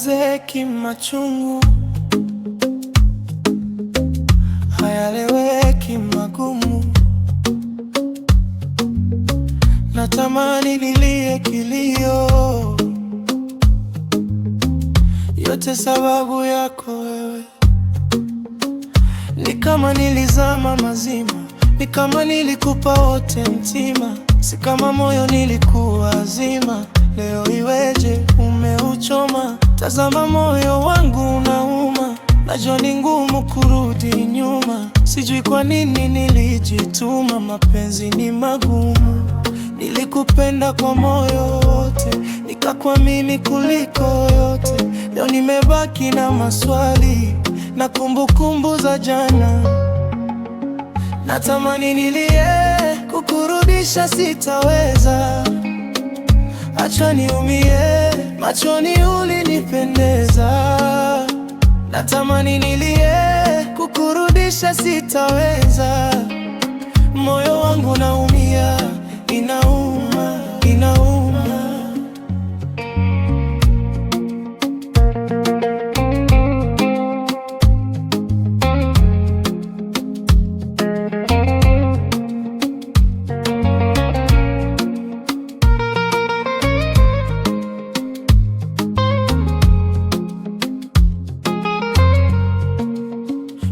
hayaelezeki machungu, hayaeleweki magumu. Natamani nilie kilio, yote sababu yako wewe. Ni kama nilizama mazima, ni kama nilikupa wote mtima, si kama moyo nilikuwa zima. Leo iweje umeuchoma? Tazama moyo wangu unauma, najua ni ngumu kurudi nyuma. Sijui kwa nini nilijituma, mapenzi ni magumu. Nilikupenda kwa moyo wote, nikakuamini kuliko yote. Leo nimebaki na maswali na kumbukumbu za jana. Natamani nilie, kukurudisha sitaweza. Acha niumie, machoni ulinipendeza. Natamani nilie, kukurudisha sitaweza. Moyo wangu naumia, inauma, inauma.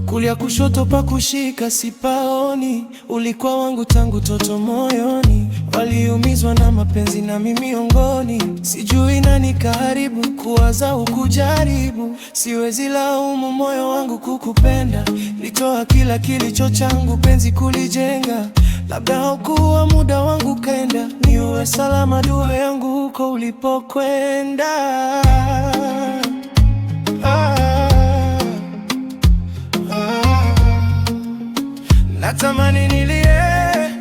Kulia kushoto pa kushika sipaoni, ulikuwa wangu tangu toto moyoni. Waliumizwa na mapenzi na mimi miongoni, sijui nani kaharibu, kuwaza au kujaribu. Siwezi laumu moyo wangu kukupenda, nilitoa kila kilicho changu penzi kulijenga. Labda haukuwa muda wangu kaenda, niwe salama dua yangu huko ulipokwenda. Natamani nilie,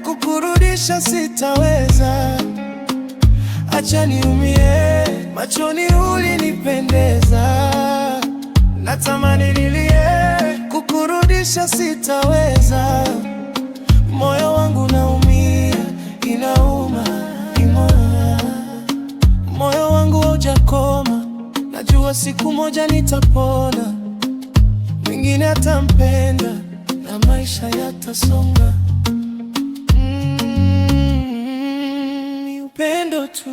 kukurudisha sitaweza. Acha niumie, machoni ulinipendeza. Natamani nilie, kukurudisha sitaweza. Moyo wangu naumia, inauma, inauma. Moyo wangu haujakoma, najua siku moja nitapona. Mwingine atampenda na maisha yatasonga. Ni upendo tu.